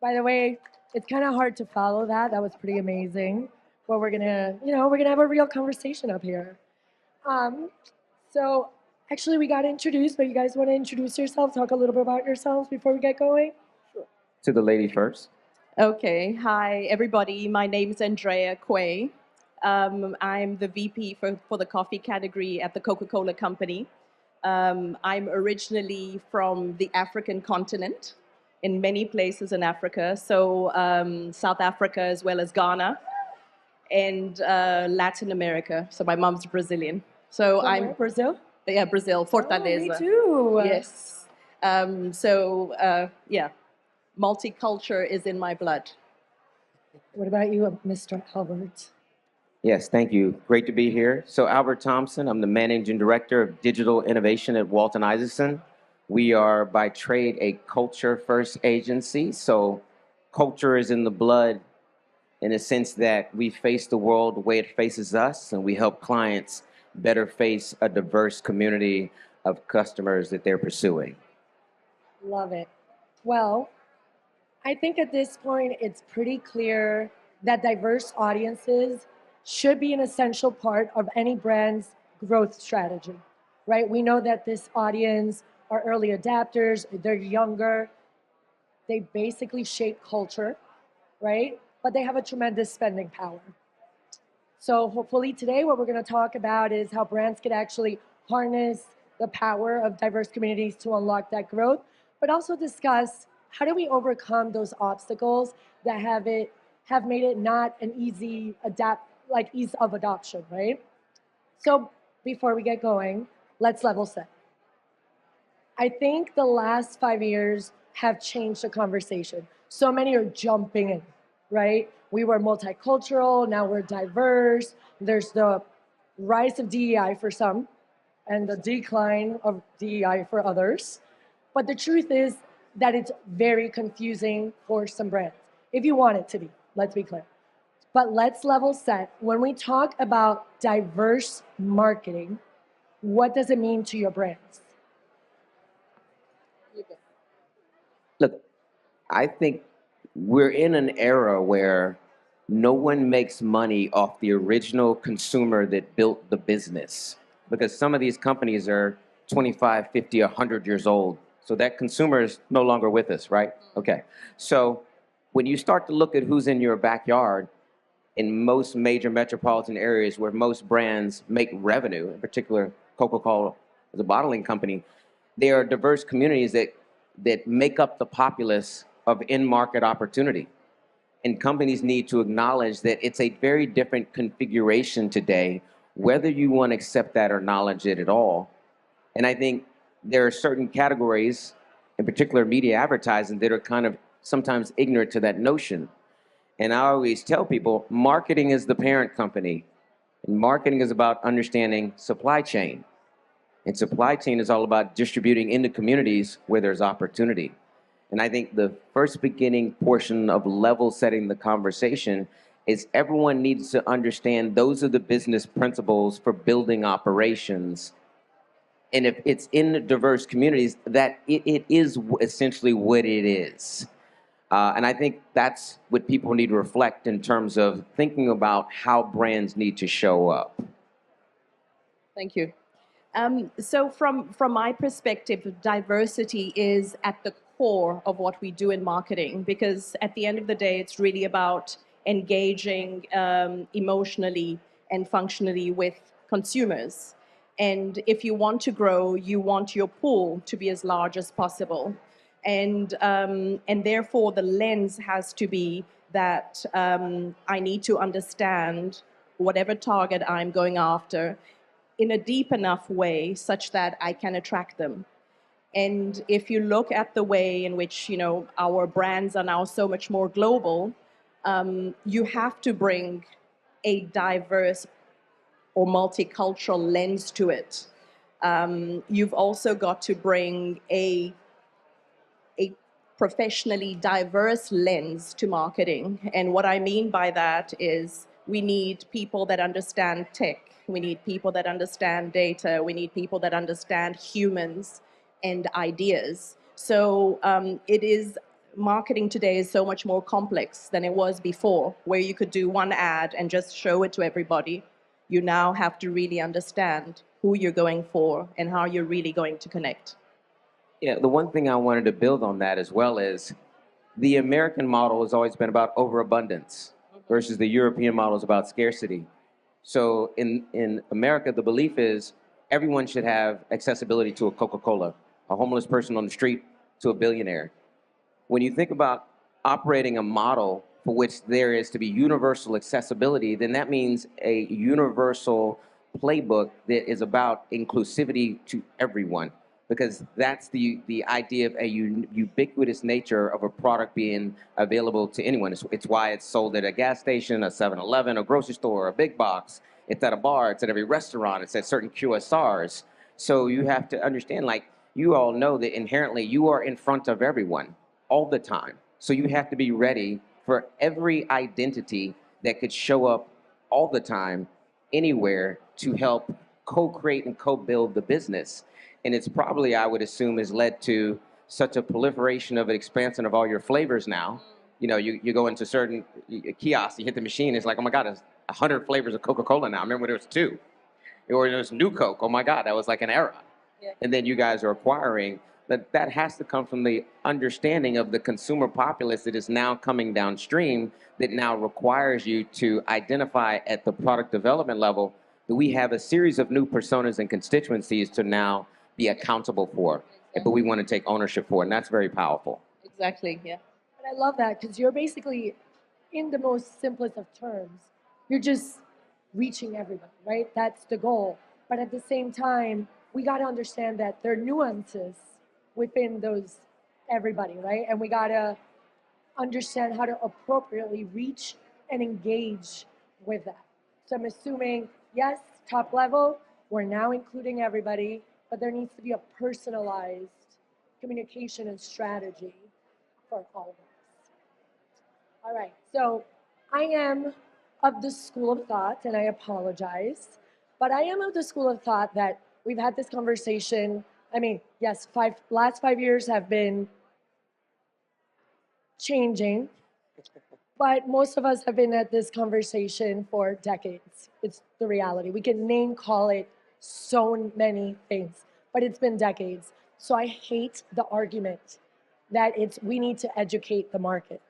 By the way, it's kind of hard to follow that. That was pretty amazing. But we're gonna, we're gonna have a real conversation up here. Um, so actually, we got introduced, but you guys want to introduce yourselves, talk a little bit about yourselves before we get going? To the lady first. Okay, hi everybody. My name is Andrea Aquaye. I'm the VP for the coffee category at the Coca-Cola company. I'm originally from the African continent, in many places in Africa, so South Africa as well as Ghana, and Latin America. So my mom's Brazilian. So From where? Brazil? Yeah, Brazil, Fortaleza. Oh, me too. Yes. Yeah, multicultural is in my blood. What about you, Mr. Albert? Yes, thank you. Great to be here. So Albert Thompson, I'm the Managing Director of Digital Innovation at Walton Isaacson. We are by trade a culture first agency. So culture is in the blood in the sense that we face the world the way it faces us, and we help clients better face a diverse community of customers that they're pursuing. Love it. Well, I think at this point it's pretty clear that diverse audiences should be an essential part of any brand's growth strategy, right? We know that this audience are early adapters, they're younger, they basically shape culture, right? But they have a tremendous spending power. So hopefully today what we're going to talk about is how brands could actually harness the power of diverse communities to unlock that growth, but also discuss how do we overcome those obstacles that have made it not an ease of adoption, right? So before we get going, let's level set. I think the last 5 years have changed the conversation. So many are jumping in, right? We were multicultural, now we're diverse. There's the rise of DEI for some and the decline of DEI for others. But the truth is that it's very confusing for some brands, if you want it to be, let's be clear. But let's level set. When we talk about diverse marketing, what does it mean to your brands? Look, I think we're in an era where no one makes money off the original consumer that built the business, because some of these companies are 25, 50, 100 years old. So that consumer is no longer with us, right? Okay. So when you start to look at who's in your backyard, in most major metropolitan areas where most brands make revenue, in particular Coca-Cola as a bottling company, there are diverse communities that make up the populace of in-market opportunity. And companies need to acknowledge that it's a very different configuration today, whether you want to accept that or acknowledge it at all. And I think there are certain categories, in particular media advertising, that are kind of sometimes ignorant to that notion. And I always tell people, marketing is the parent company. And marketing is about understanding supply chain. And supply chain is all about distributing into communities where there's opportunity. And I think the first beginning portion of level setting the conversation is everyone needs to understand those are the business principles for building operations. And if it's in diverse communities, that it is essentially what it is. And I think that's what people need to reflect in terms of thinking about how brands need to show up. Thank you. So from my perspective, diversity is at the core of what we do in marketing, because at the end of the day, it's really about engaging emotionally and functionally with consumers. And if you want to grow, you want your pool to be as large as possible. And therefore, the lens has to be that I need to understand whatever target I'm going after in a deep enough way such that I can attract them. And if you look at the way in which our brands are now so much more global, you have to bring a diverse or multicultural lens to it. You've also got to bring a professionally diverse lens to marketing. And what I mean by that is we need people that understand tech. We need people that understand data. We need people that understand humans and ideas. So it is marketing today is so much more complex than it was before, where you could do one ad and just show it to everybody. You now have to really understand who you're going for and how you're really going to connect. Yeah, the one thing I wanted to build on that as well is the American model has always been about overabundance versus the European model is about scarcity. So in America, the belief is everyone should have accessibility to a Coca-Cola, a homeless person on the street to a billionaire. When you think about operating a model for which there is to be universal accessibility, then that means a universal playbook that is about inclusivity to everyone, because that's the idea of a ubiquitous nature of a product being available to anyone. It's why it's sold at a gas station, a 7-Eleven, a grocery store, a big box. It's at a bar, it's at every restaurant, it's at certain QSRs. So you have to understand, like, you all know that inherently you are in front of everyone all the time. So you have to be ready for every identity that could show up all the time, anywhere, to help co-create and co-build the business. And it's probably, I would assume, has led to such a proliferation of an expansion of all your flavors now. You know, you go into certain kiosks, you hit the machine, it's like, oh my God, there's 100 flavors of Coca-Cola now. I remember when there was 2. Or there was New Coke, oh my God, that was like an era. Yeah. And then you guys are acquiring, that has to come from the understanding of the consumer populace that is now coming downstream, that now requires you to identify at the product development level that we have a series of new personas and constituencies to now be accountable for. Exactly. But we want to take ownership for it, and that's very powerful. Exactly, yeah. And I love that, because you're basically, in the most simplest of terms, you're just reaching everybody, right? That's the goal. But at the same time, we got to understand that there are nuances within those everybody, right? And we got to understand how to appropriately reach and engage with that. So I'm assuming, yes, top level, we're now including everybody, but there needs to be a personalized communication and strategy for all of us. All right, so I am of the school of thought, and I apologize, but I am of the school of thought that we've had this conversation. I mean, yes, last 5 years have been changing, but most of us have been at this conversation for decades. It's the reality. We can name call it so many things, but it's been decades. So I hate the argument that we need to educate the market.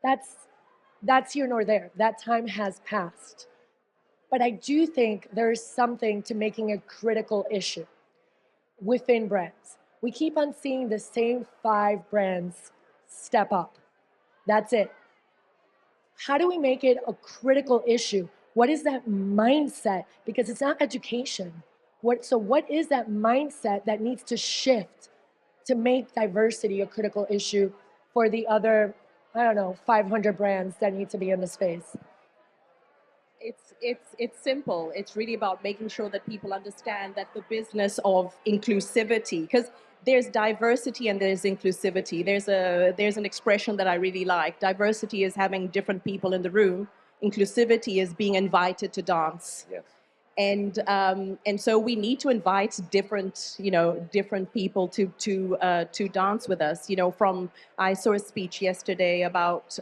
That's here nor there. That time has passed. But I do think there's something to making a critical issue within brands. We keep on seeing the same 5 brands step up. That's it. How do we make it a critical issue? What is that mindset? Because it's not education. So what is that mindset that needs to shift to make diversity a critical issue for the other, 500 brands that need to be in the space? It's simple. It's really about making sure that people understand that the business of inclusivity, because there's diversity and there's inclusivity. There's an expression that I really like. Diversity is having different people in the room. Inclusivity is being invited to dance. Yes. And so we need to invite different people to dance with us. I saw a speech yesterday about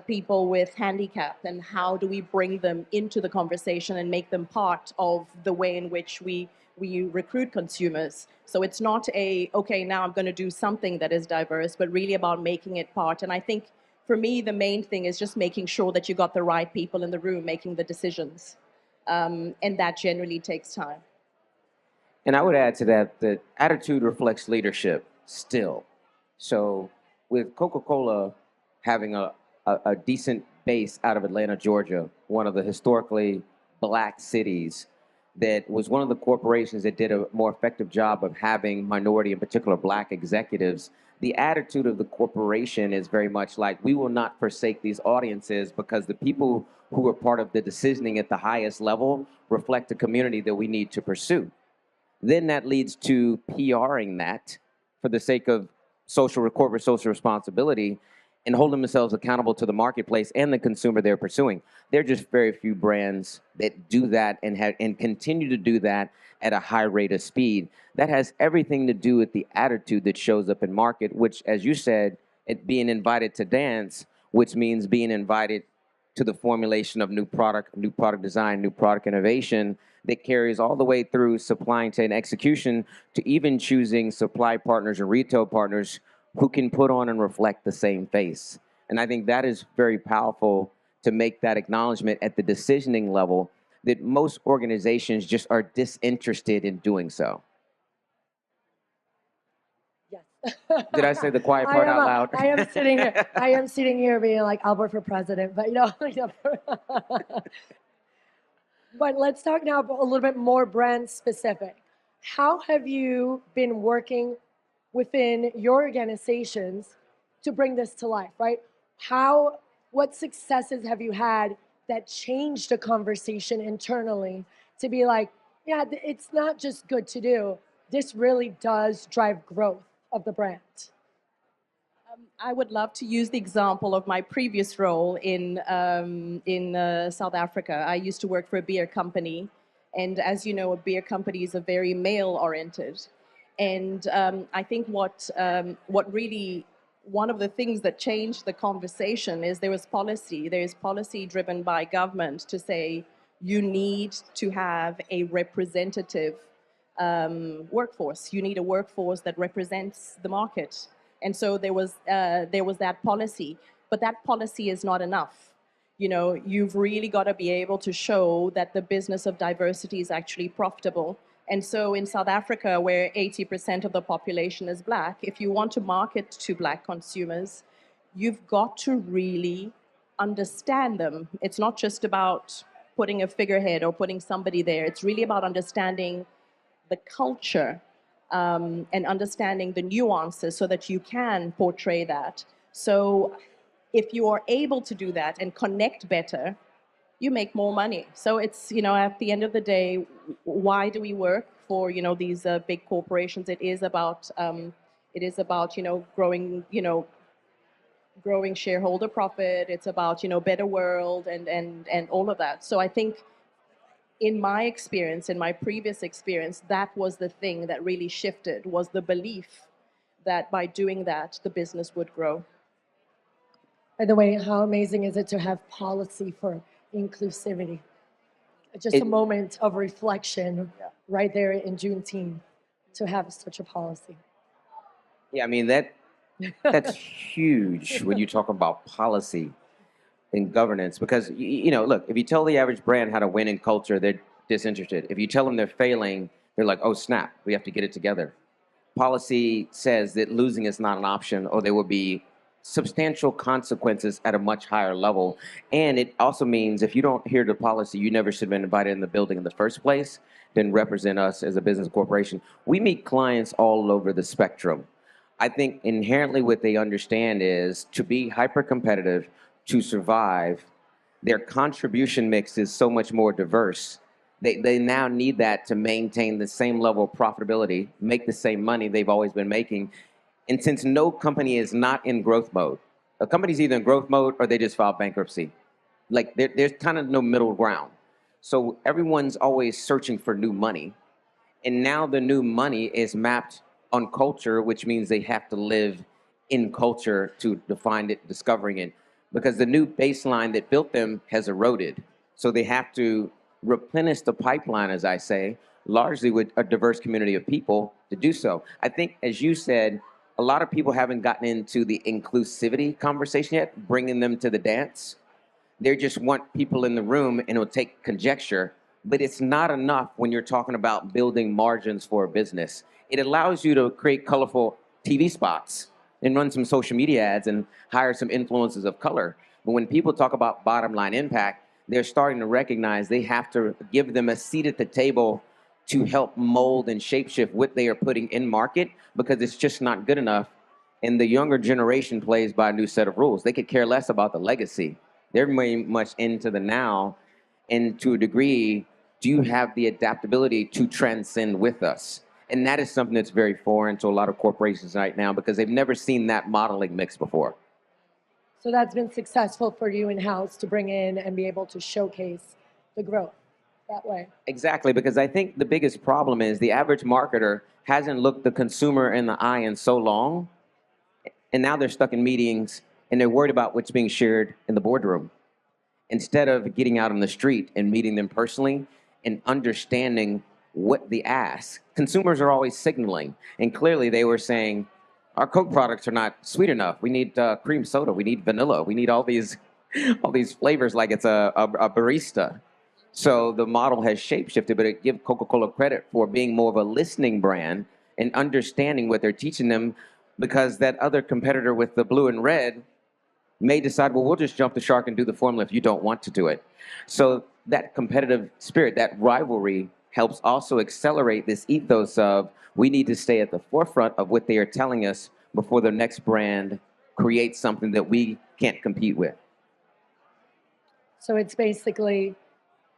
people with handicap, and how do we bring them into the conversation and make them part of the way in which we recruit consumers. So it's not okay, now I'm going to do something that is diverse, but really about making it part. And I think for me, the main thing is just making sure that you got the right people in the room making the decisions. And that generally takes time. And I would add to that attitude reflects leadership still. So with Coca-Cola having a decent base out of Atlanta, Georgia, one of the historically black cities, that was one of the corporations that did a more effective job of having minority, in particular black executives, the attitude of the corporation is very much like, we will not forsake these audiences, because the people who are part of the decisioning at the highest level reflect the community that we need to pursue. Then that leads to PRing that for the sake of corporate social responsibility. and holding themselves accountable to the marketplace and the consumer they're pursuing. There are just very few brands that do that and continue to do that at a high rate of speed. That has everything to do with the attitude that shows up in market, which, as you said, it being invited to dance, which means being invited to the formulation of new product design, new product innovation that carries all the way through supply chain execution to even choosing supply partners or retail partners who can put on and reflect the same face. And I think that is very powerful to make that acknowledgement at the decisioning level that most organizations just are disinterested in doing so. Yes. Did I say the quiet part out loud? I am sitting here. I am sitting here being like Albert for president, but you know. But let's talk now about a little bit more brand specific. How have you been working within your organizations to bring this to life, right? What successes have you had that changed the conversation internally to be like, yeah, it's not just good to do. This really does drive growth of the brand. I would love to use the example of my previous role in South Africa. I used to work for a beer company, and as you know, a beer company is a very male-oriented. And I think what really, one of the things that changed the conversation is there was policy. There is policy driven by government to say you need to have a representative workforce. You need a workforce that represents the market. And so there was that policy, but that policy is not enough. You know, you've really got to be able to show that the business of diversity is actually profitable. And so in South Africa, where 80% of the population is Black, if you want to market to Black consumers, you've got to really understand them. It's not just about putting a figurehead or putting somebody there. It's really about understanding the culture and understanding the nuances so that you can portray that. So if you are able to do that and connect better, you make more money. So it's, you know, at the end of the day, why do we work for, you know, these big corporations? It is about, you know, growing shareholder profit. It's about, you know, better world and all of that. So I think in my experience, in my previous experience, that was the thing that really shifted, was the belief that by doing that, the business would grow. By the way, how amazing is it to have policy for inclusivity? Just a moment of reflection right there in Juneteenth to have such a policy. Yeah, I mean, that's huge when you talk about policy and governance, because, you know, look, if you tell the average brand how to win in culture, they're disinterested. If you tell them they're failing, they're like, oh, snap, we have to get it together. Policy says that losing is not an option, or there will be substantial consequences at a much higher level. And it also means if you don't hear the policy, you never should have been invited in the building in the first place, then represent us as a business corporation. We meet clients all over the spectrum. I think inherently what they understand is to be hyper competitive, to survive, their contribution mix is so much more diverse. They now need that to maintain the same level of profitability, make the same money they've always been making. And since no company is not in growth mode, a company's either in growth mode or they just filed bankruptcy. Like there's kind of no middle ground. So everyone's always searching for new money. And now the new money is mapped on culture, which means they have to live in culture to define it, discovering it. Because the new baseline that built them has eroded. So they have to replenish the pipeline, as I say, largely with a diverse community of people to do so. I think, as you said, a lot of people haven't gotten into the inclusivity conversation yet, bringing them to the dance. They just want people in the room, and it'll take conjecture, but it's not enough when you're talking about building margins for a business. It allows you to create colorful TV spots and run some social media ads and hire some influencers of color. But when people talk about bottom line impact, they're starting to recognize they have to give them a seat at the table to help mold and shapeshift what they are putting in market, because it's just not good enough. And the younger generation plays by a new set of rules. They could care less about the legacy. They're very much into the now. And to a degree, do you have the adaptability to transcend with us? And that is something that's very foreign to a lot of corporations right now, because they've never seen that modeling mix before. So that's been successful for you in-house to bring in and be able to showcase the growth that way. Exactly, because I think the biggest problem is the average marketer hasn't looked the consumer in the eye in so long, and now they're stuck in meetings and they're worried about what's being shared in the boardroom. Instead of getting out on the street and meeting them personally and understanding what the ask. Consumers are always signaling, and clearly they were saying, our Coke products are not sweet enough. We need cream soda. We need vanilla. We need all these flavors like it's a barista. So the model has shapeshifted, but it gives Coca-Cola credit for being more of a listening brand and understanding what they're teaching them, because that other competitor with the blue and red may decide, well, we'll just jump the shark and do the formula if you don't want to do it. So that competitive spirit, that rivalry, helps also accelerate this ethos of we need to stay at the forefront of what they are telling us before the next brand creates something that we can't compete with. So it's basically,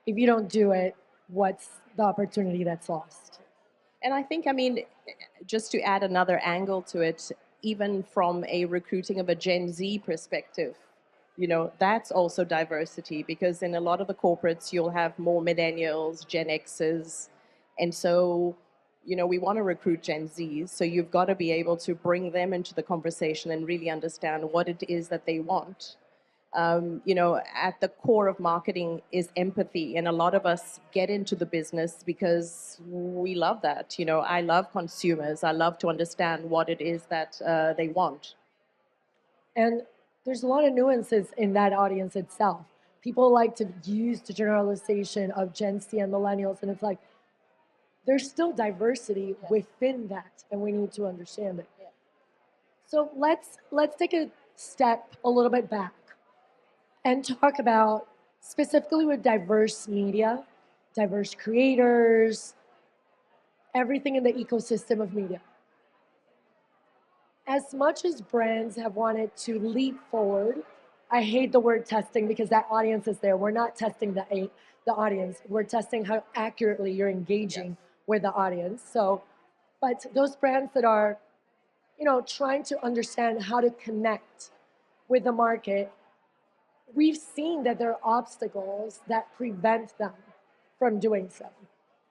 if you don't do it, what's the opportunity that's lost? And I think, I mean, just to add another angle to it, even from a recruiting of a Gen Z perspective, you know, that's also diversity, because in a lot of the corporates, you'll have more millennials, Gen X's. And so, you know, we want to recruit Gen Zs. So you've got to be able to bring them into the conversation and really understand what it is that they want. You know, at the core of marketing is empathy. And a lot of us get into the business because we love that. You know, I love consumers. I love to understand what it is that they want. And there's a lot of nuances in that audience itself. People like to use the generalization of Gen Z and millennials, and it's like, there's still diversity within that, and we need to understand it. So let's take a step a little bit back and talk about specifically with diverse media, diverse creators, everything in the ecosystem of media. As much as brands have wanted to leap forward, I hate the word testing because that audience is there. We're not testing the audience. We're testing how accurately you're engaging with the audience. So, but those brands that are, you know, trying to understand how to connect with the market, we've seen that there are obstacles that prevent them from doing so.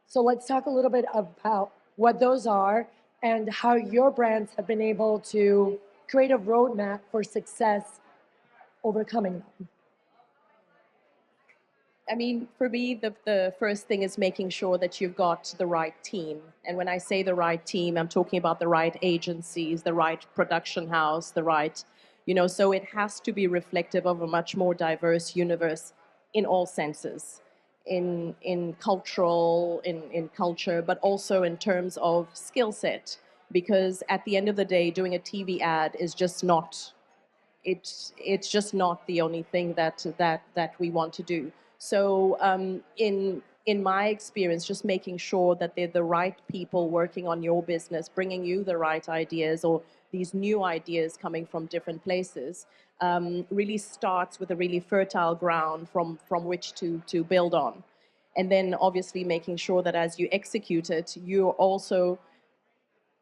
So let's talk a little bit about what those are and how your brands have been able to create a roadmap for success overcoming them. I mean, for me, the first thing is making sure that you've got the right team. And when I say the right team, I'm talking about the right agencies, the right production house, the right, you know, so it has to be reflective of a much more diverse universe in all senses, in cultural, in culture, but also in terms of skill set. Because at the end of the day, doing a TV ad is just not, it's just not the only thing that we want to do. So in my experience, just making sure that they're the right people working on your business, bringing you the right ideas or these new ideas coming from different places, really starts with a really fertile ground from which to build on. And then obviously making sure that as you execute it, you're also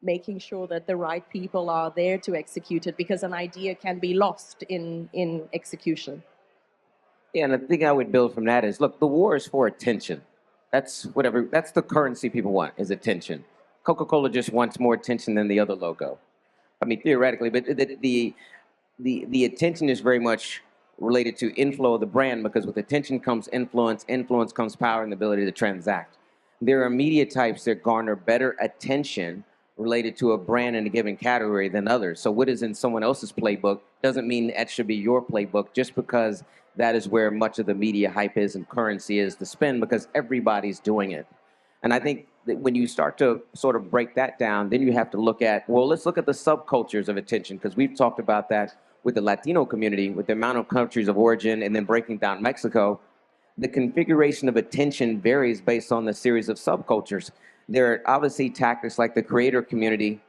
making sure that the right people are there to execute it, because an idea can be lost in execution. Yeah, and the thing I would build from that is, look, the war is for attention. That's the currency people want, is attention. Coca-Cola just wants more attention than the other logo. I mean, theoretically, but the attention is very much related to inflow of the brand, because with attention comes influence, influence comes power and the ability to transact. There are media types that garner better attention related to a brand in a given category than others. So what is in someone else's playbook doesn't mean that should be your playbook, just because that is where much of the media hype is and currency is to spend, because everybody's doing it. And I think that when you start to sort of break that down, then you have to look at, well, let's look at the subcultures of attention, because we've talked about that with the Latino community, with the amount of countries of origin, and then breaking down Mexico. The configuration of attention varies based on the series of subcultures. There are obviously tactics like the creator community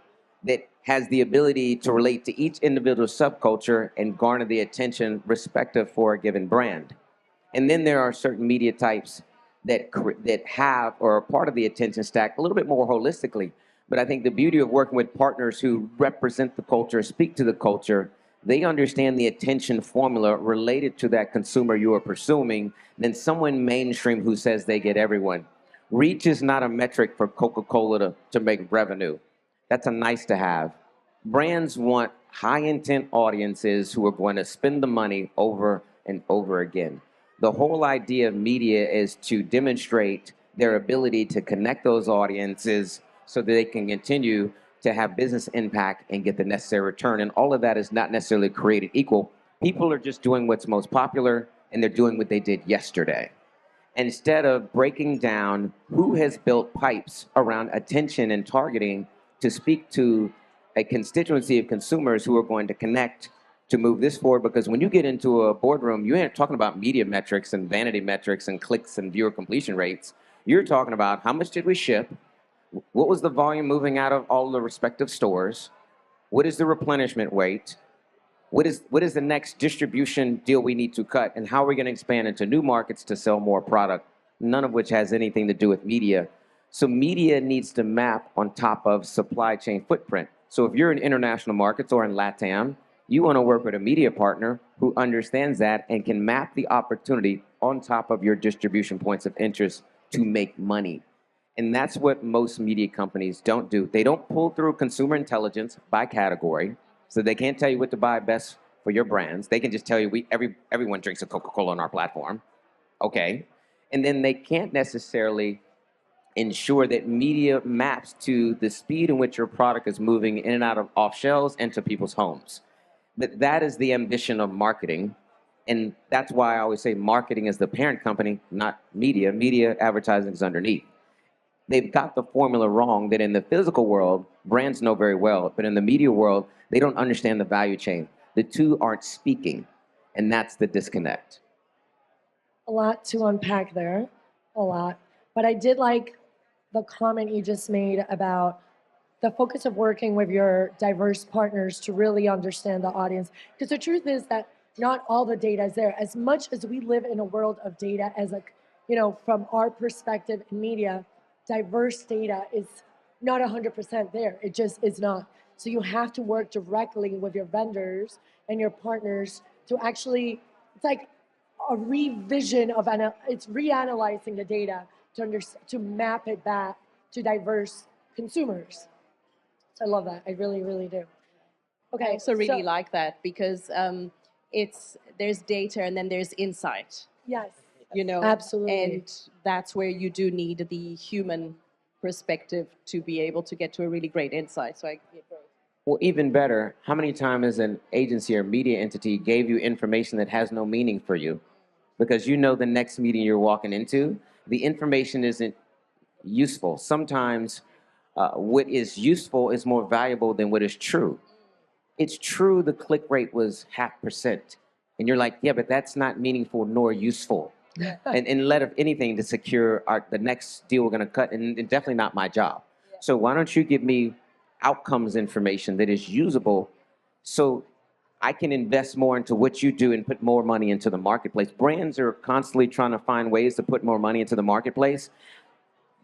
that has the ability to relate to each individual subculture and garner the attention respective for a given brand. And then there are certain media types that have or are part of the attention stack a little bit more holistically. But I think the beauty of working with partners who represent the culture, speak to the culture, they understand the attention formula related to that consumer you are pursuing than someone mainstream who says they get everyone. Reach is not a metric for Coca-Cola to make revenue. That's a nice to have. Brands want high intent audiences who are going to spend the money over and over again. The whole idea of media is to demonstrate their ability to connect those audiences so that they can continue to have business impact and get the necessary return. And all of that is not necessarily created equal. People are just doing what's most popular and they're doing what they did yesterday. Instead of breaking down who has built pipes around attention and targeting to speak to a constituency of consumers who are going to connect to move this forward. Because when you get into a boardroom, you ain't talking about media metrics and vanity metrics and clicks and viewer completion rates. You're talking about how much did we ship? What was the volume moving out of all the respective stores? What is the replenishment rate? What is the next distribution deal we need to cut? And how are we going to expand into new markets to sell more product? None of which has anything to do with media. So media needs to map on top of supply chain footprint. So if you're in international markets or in LATAM, you want to work with a media partner who understands that and can map the opportunity on top of your distribution points of interest to make money. And that's what most media companies don't do. They don't pull through consumer intelligence by category, so they can't tell you what to buy best for your brands. They can just tell you everyone drinks a Coca-Cola on our platform. Okay. And then they can't necessarily ensure that media maps to the speed in which your product is moving in and out of off shelves and to people's homes. But that is the ambition of marketing. And that's why I always say marketing is the parent company, not media. Media advertising is underneath. They've got the formula wrong that in the physical world, brands know very well, but in the media world, they don't understand the value chain. The two aren't speaking, and that's the disconnect. A lot to unpack there, a lot. But I did like the comment you just made about the focus of working with your diverse partners to really understand the audience. Because the truth is that not all the data is there. As much as we live in a world of data, as a, from our perspective in media, diverse data is not 100% there. It just is not. So you have to work directly with your vendors and your partners to actually, it's like a revision of, it's reanalyzing the data to map it back to diverse consumers. So I love that. I really, really do. Okay. I also really like that because there's data and then there's insight. Yes. Absolutely. And that's where you do need the human perspective to be able to get to a really great insight. So Well, even better, how many times has an agency or media entity gave you information that has no meaning for you? Because the next meeting you're walking into, the information isn't useful. Sometimes what is useful is more valuable than what is true. It's true the click rate was 0.5%. And you're like, yeah, but that's not meaningful nor useful. and let of anything to secure the next deal we're going to cut, and definitely not my job. Yeah. So why don't you give me outcomes information that is usable so I can invest more into what you do and put more money into the marketplace. Brands are constantly trying to find ways to put more money into the marketplace.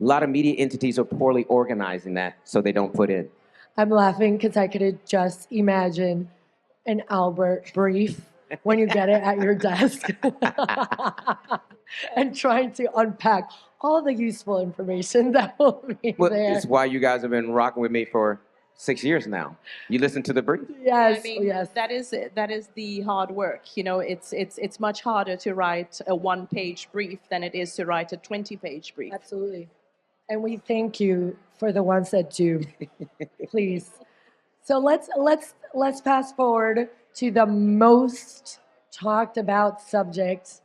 A lot of media entities are poorly organizing that, so they don't put in. I'm laughing because I could just imagine an Albert brief when you get it at your desk and trying to unpack all the useful information that will be there. It's why you guys have been rocking with me for 6 years now. You listen to the brief? Yes, I mean, yes. That is the hard work. It's much harder to write a 1-page brief than it is to write a 20-page brief. Absolutely. And we thank you for the ones that do. Please. So let's fast forward to the most talked about subject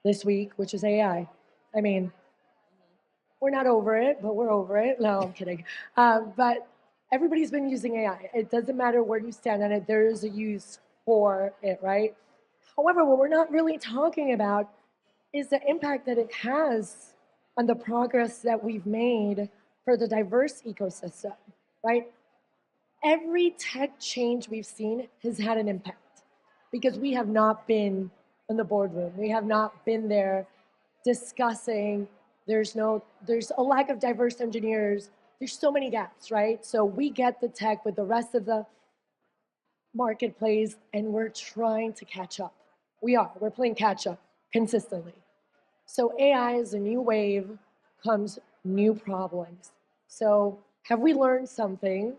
this week, which is AI. I mean, we're not over it, but we're over it. No, I'm kidding. But everybody's been using AI. It doesn't matter where you stand on it. There is a use for it, right? However, what we're not really talking about is the impact that it has on the progress that we've made for the diverse ecosystem, right? Every tech change we've seen has had an impact because we have not been in the boardroom. We have not been there discussing. There's a lack of diverse engineers. There's so many gaps, right? So we get the tech, but the rest of the marketplace and we're trying to catch up. We're playing catch up consistently. So AI is a new wave, comes new problems. So have we learned something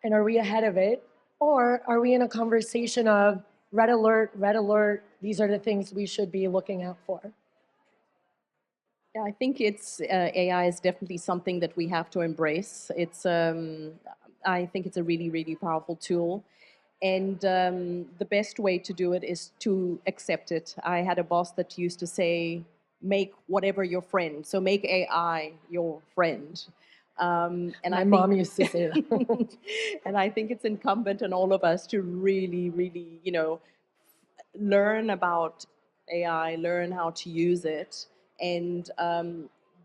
and are we ahead of it? Or are we in a conversation of red alert, these are the things we should be looking out for? Yeah, I think it's AI is definitely something that we have to embrace. I think it's a really, really powerful tool. And the best way to do it is to accept it. I had a boss that used to say, make whatever your friend. So make AI your friend. And My I mom think, used to say that. and I think it's incumbent on all of us to really, really, learn about AI, learn how to use it, and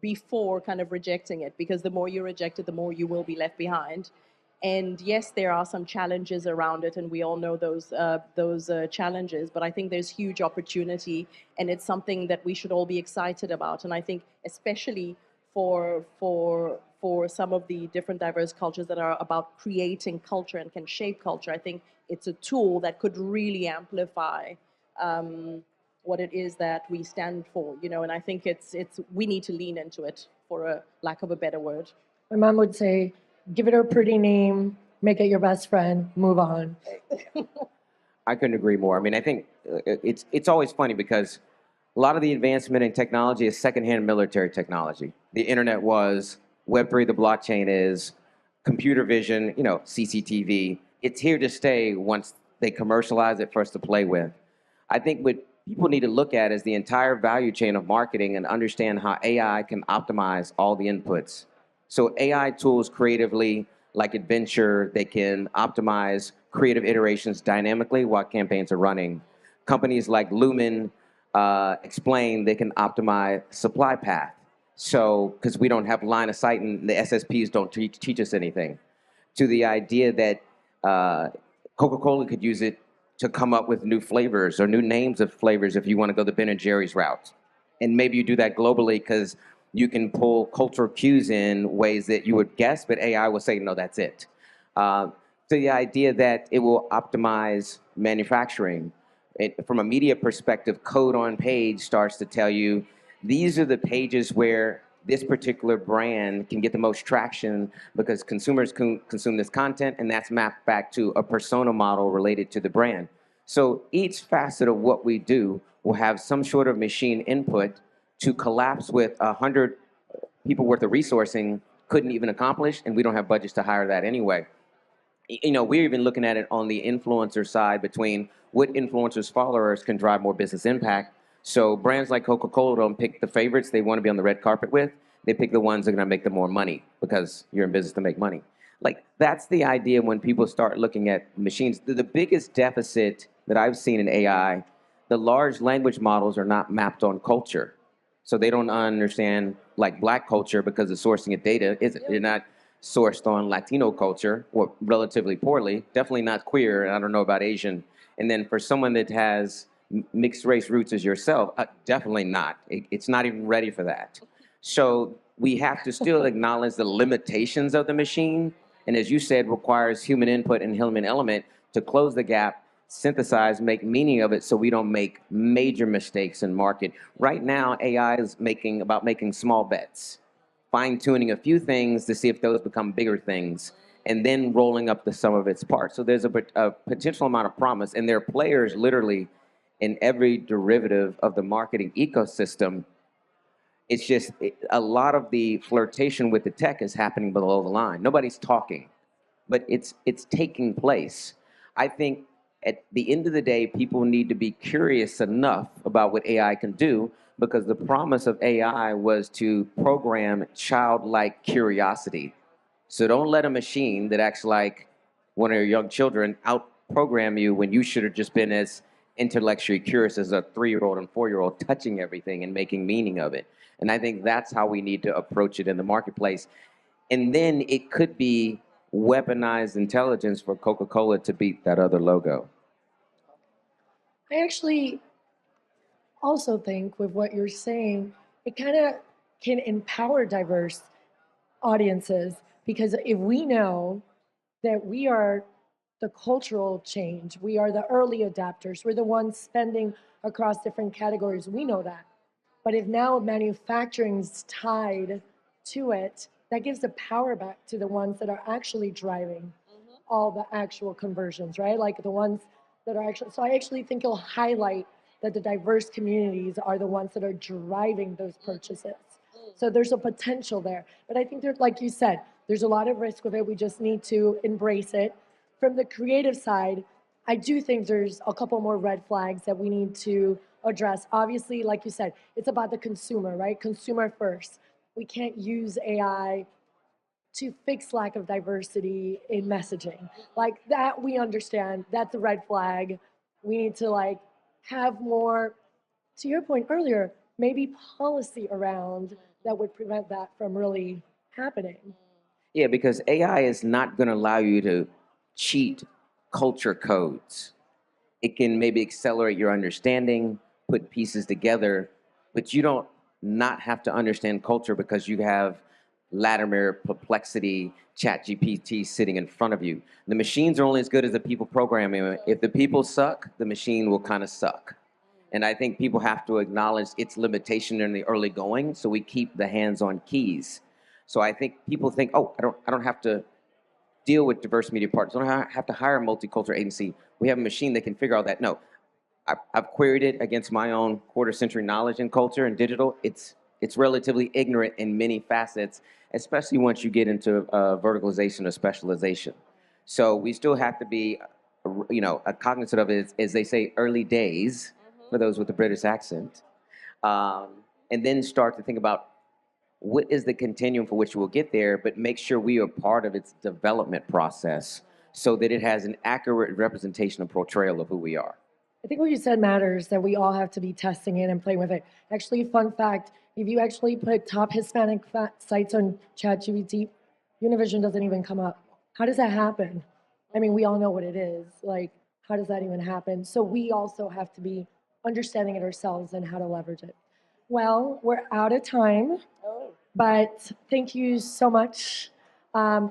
before kind of rejecting it, because the more you reject it, the more you will be left behind. And yes, there are some challenges around it, and we all know those challenges. But I think there's huge opportunity, and it's something that we should all be excited about. And I think, especially for some of the different diverse cultures that are about creating culture and can shape culture, I think it's a tool that could really amplify what it is that we stand for. And I think it's we need to lean into it, for a lack of a better word. My mom would say, give it a pretty name, make it your best friend, move on. I couldn't agree more. I mean, I think it's always funny because a lot of the advancement in technology is secondhand military technology. The internet was, Web3, the blockchain is, computer vision, CCTV. It's here to stay once they commercialize it for us to play with. I think what people need to look at is the entire value chain of marketing and understand how AI can optimize all the inputs. So AI tools creatively, like Adventure, they can optimize creative iterations dynamically while campaigns are running. Companies like Lumen explain they can optimize supply path. So, because we don't have line of sight and the SSPs don't teach us anything. To the idea that Coca-Cola could use it to come up with new flavors or new names of flavors if you want to go the Ben and Jerry's route. And maybe you do that globally because you can pull cultural cues in ways that you would guess, but AI will say, no, that's it. So the idea that it will optimize manufacturing. From a media perspective, code on page starts to tell you, these are the pages where this particular brand can get the most traction because consumers consume this content, and that's mapped back to a persona model related to the brand. So each facet of what we do will have some sort of machine input to collapse with 100 people worth of resourcing couldn't even accomplish, and we don't have budgets to hire that anyway. We're even looking at it on the influencer side between what influencers' followers can drive more business impact. So brands like Coca-Cola don't pick the favorites they want to be on the red carpet with. They pick the ones that are going to make them more money because you're in business to make money. Like, that's the idea when people start looking at machines. The biggest deficit that I've seen in AI, the large language models are not mapped on culture. So they don't understand like black culture because the sourcing of data isn't. They're not sourced on Latino culture, or relatively poorly. Definitely not queer, and I don't know about Asian. And then for someone that has mixed race roots as yourself, definitely not. It's not even ready for that. So we have to still acknowledge the limitations of the machine, and as you said, requires human input and human element to close the gap, synthesize, make meaning of it so we don't make major mistakes in market. Right now, AI is making small bets, fine-tuning a few things to see if those become bigger things, and then rolling up the sum of its parts. So there's a potential amount of promise, and there are players literally in every derivative of the marketing ecosystem. It's just a lot of the flirtation with the tech is happening below the line. Nobody's talking, but it's taking place. I think at the end of the day, people need to be curious enough about what AI can do, because the promise of AI was to program childlike curiosity. So don't let a machine that acts like one of your young children out-program you when you should have just been as intellectually curious as a 3-year-old and 4-year-old, touching everything and making meaning of it. And I think that's how we need to approach it in the marketplace. And then it could be weaponized intelligence for Coca-Cola to beat that other logo. I actually also think with what you're saying, it kind of can empower diverse audiences, because if we know that we are the cultural change. We are the early adapters. We're the ones spending across different categories. We know that. But if now manufacturing's tied to it, that gives the power back to the ones that are actually driving all the actual conversions, right? Like the ones that are actually, so I actually think it'll highlight that the diverse communities are the ones that are driving those purchases. So there's a potential there. But I think there's, like you said, there's a lot of risk with it. We just need to embrace it. From the creative side, I do think there's a couple more red flags that we need to address. Obviously, like you said, it's about the consumer, right? Consumer first. We can't use AI to fix lack of diversity in messaging. Like that we understand. That's a red flag. We need to like have more, to your point earlier, maybe policy around that would prevent that from really happening. Yeah, because AI is not going to allow you to cheat culture codes. It can maybe accelerate your understanding, put pieces together, but you don't not have to understand culture because you have Latimer, Perplexity, ChatGPT sitting in front of you. The machines are only as good as the people programming it. If the people suck, the machine will kind of suck. And I think people have to acknowledge its limitation in the early going, so we keep the hands-on keys. So I think people think, oh, I don't have to deal with diverse media partners. I don't have to hire a multicultural agency. We have a machine that can figure out that. No, I've queried it against my own quarter-century knowledge in culture and digital. It's relatively ignorant in many facets, especially once you get into verticalization or specialization. So we still have to be, cognizant of it, as they say, early days, for those with the British accent, and then start to think about what is the continuum for which we'll get there, but make sure we are part of its development process so that it has an accurate representation and portrayal of who we are. I think what you said matters, that we all have to be testing it and playing with it. Actually, fun fact, if you actually put top Hispanic sites on ChatGPT, Univision doesn't even come up. How does that happen? I mean, we all know what it is. Like, how does that even happen? So we also have to be understanding it ourselves and how to leverage it. Well, we're out of time, but thank you so much.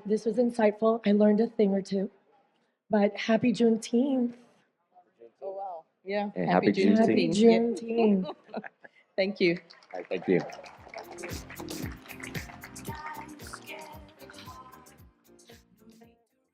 This was insightful. I learned a thing or two. But happy Juneteenth. Oh, wow. Yeah. And happy Juneteenth. Happy Juneteenth. Thank you. All right, thank you.